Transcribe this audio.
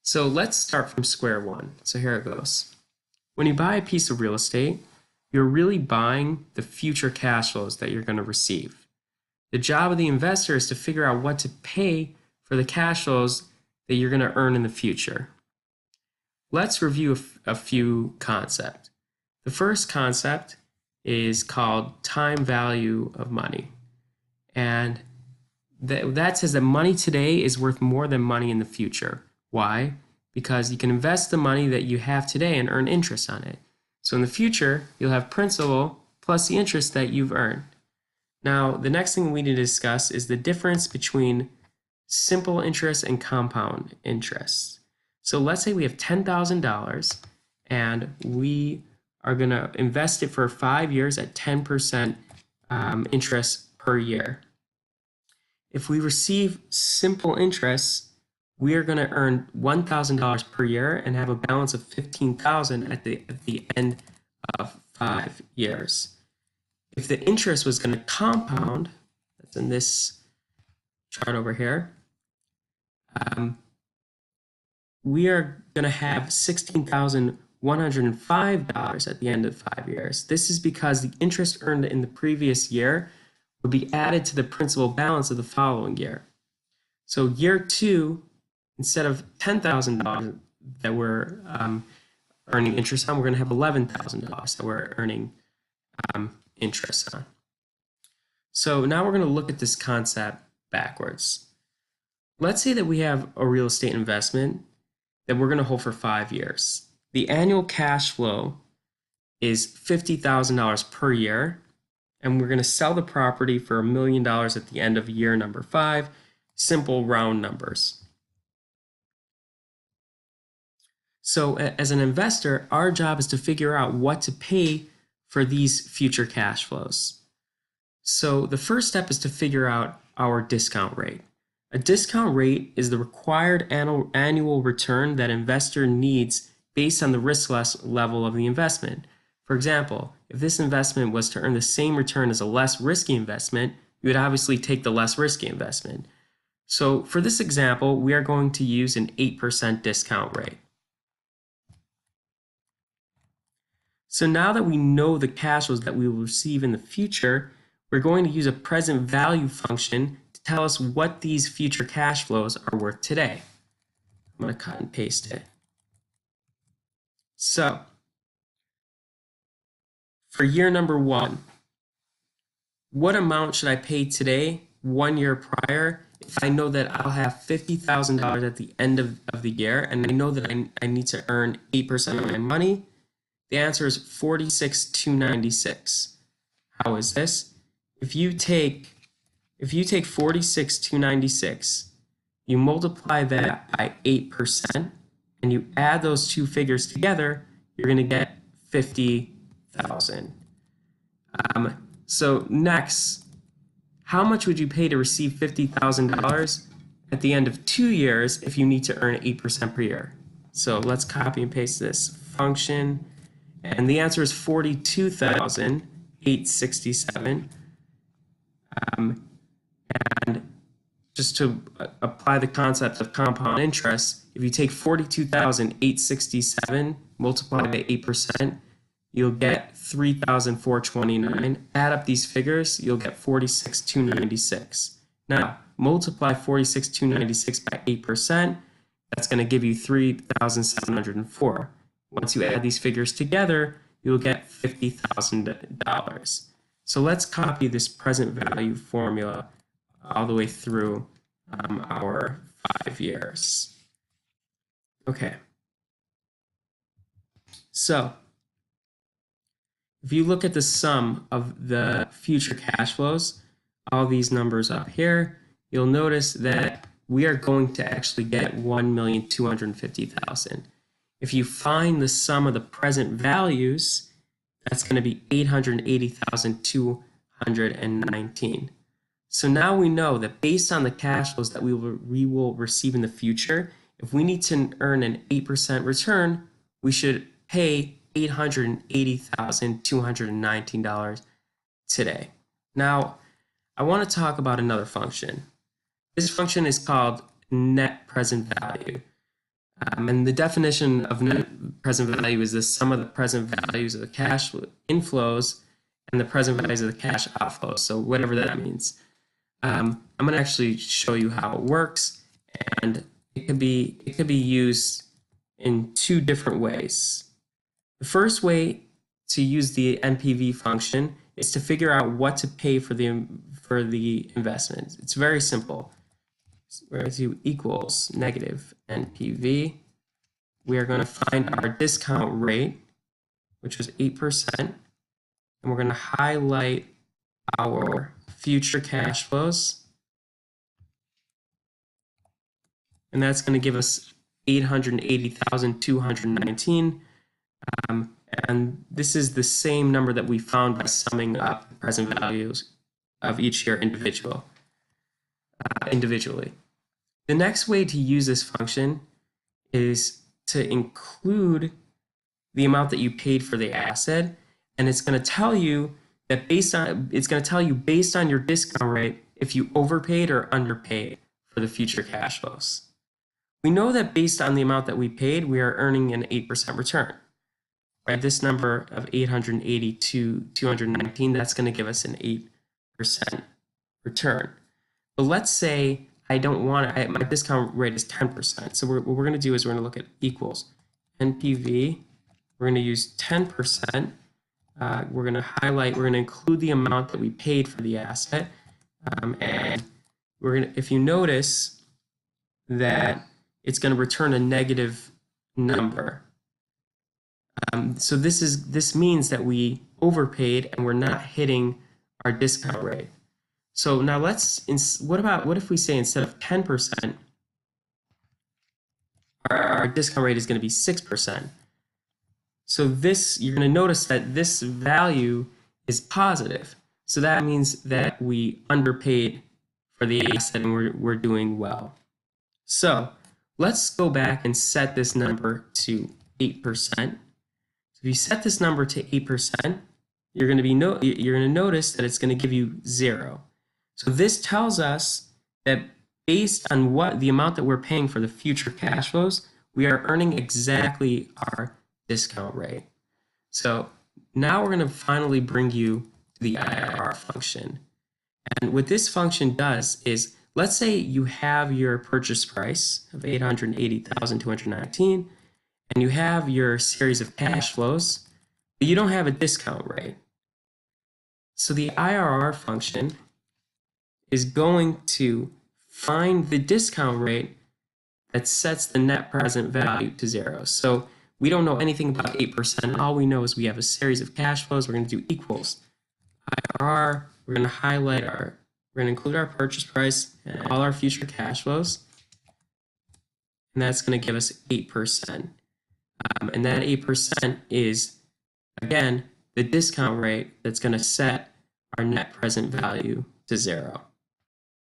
So let's start from square one. So here it goes. When you buy a piece of real estate, you're really buying the future cash flows that you're going to receive. The job of the investor is to figure out what to pay for the cash flows that you're going to earn in the future. Let's review a few concepts. The first concept is called time value of money. And that says that money today is worth more than money in the future. Why? Because you can invest the money that you have today and earn interest on it. So in the future, you'll have principal plus the interest that you've earned. Now, the next thing we need to discuss is the difference between simple interest and compound interest. So let's say we have $10,000 and we are going to invest it for 5 years at 10% interest per year. If we receive simple interest, we are going to earn $1,000 per year and have a balance of $15,000 at the end of 5 years. If the interest was going to compound, that's in this chart over here, we are going to have $16,105 at the end of 5 years. This is because the interest earned in the previous year would be added to the principal balance of the following year. So year two, instead of $10,000 that we're earning interest on, we're going to have $11,000 that we're earning interest on. So now we're going to look at this concept backwards. Let's say that we have a real estate investment that we're going to hold for 5 years. The annual cash flow is $50,000 per year, and we're going to sell the property for $1 million at the end of year number 5. Simple round numbers. So as an investor, our job is to figure out what to pay for these future cash flows. So the first step is to figure out our discount rate. A discount rate is the required annual return that investor needs based on the risk level of the investment. For example, if this investment was to earn the same return as a less risky investment, you would obviously take the less risky investment. So for this example, we are going to use an 8% discount rate. So now that we know the cash flows that we will receive in the future, we're going to use a present value function to tell us what these future cash flows are worth today. I'm going to cut and paste it. So for year number 1, what amount should I pay today, 1 year prior, if I know that I'll have $50,000 at the end of the year and I know that I need to earn 8% of my money? The answer is $46,296. How is this? If you take $46,296, you multiply that by 8%, and you add those two figures together, you're going to get $50,000. So next, how much would you pay to receive $50,000 at the end of 2 years if you need to earn 8% per year? So let's copy and paste this function. And the answer is $42,867. And just to apply the concept of compound interest, if you take $42,867 multiplied by 8%, you'll get $3,429. Add up these figures, you'll get $46,296. Now, multiply $46,296 by 8%, that's going to give you $3,704. Once you add these figures together, you'll get $50,000. So let's copy this present value formula all the way through our 5 years. Okay. So if you look at the sum of the future cash flows, all these numbers up here, you'll notice that we are going to actually get $1,250,000. If you find the sum of the present values, that's going to be $880,219. So now we know that based on the cash flows that we will receive in the future, if we need to earn an 8% return, we should pay $880,219 today. Now, I want to talk about another function. This function is called net present value. And the definition of net present value is the sum of the present values of the cash inflows and the present values of the cash outflows. So whatever that means. I'm going to actually show you how it works, and it could be used in two different ways. The first way to use the NPV function is to figure out what to pay for the investment. It's very simple. We're going to do equals negative NPV. We are going to find our discount rate, which was 8%, and we're going to highlight our future cash flows, and that's going to give us 880,219, and this is the same number that we found by summing up the present values of each year individually. The next way to use this function is to include the amount that you paid for the asset, and it's going to tell you that based on your discount rate if you overpaid or underpaid for the future cash flows. We know that based on the amount that we paid, we are earning an 8% return. Right? This number of 882,219, that's going to give us an 8% return. But let's say I don't want it, my discount rate is 10%. So what we're going to do is we're going to look at equals NPV. We're going to use 10%. We're going to highlight, we're going to include the amount that we paid for the asset. And we're going to, if you notice that it's going to return a negative number. So this means that we overpaid and we're not hitting our discount rate. So now what if we say instead of 10%, our discount rate is going to be 6%. So you're going to notice that this value is positive. So that means that we underpaid for the asset and we're doing well. So let's go back and set this number to 8%. So if you set this number to 8%, you're going to notice that it's going to give you 0. So this tells us that based on the amount that we're paying for the future cash flows, we are earning exactly our discount rate. So now we're going to finally bring you to the IRR function. And what this function does is, let's say you have your purchase price of 880,219, and you have your series of cash flows, but you don't have a discount rate. So the IRR function is going to find the discount rate that sets the net present value to 0. So we don't know anything about 8%. All we know is we have a series of cash flows. We're going to do equals IRR. We're going to highlight we're going to include our purchase price and all our future cash flows. And that's going to give us 8%. And that 8% is, again, the discount rate that's going to set our net present value to 0.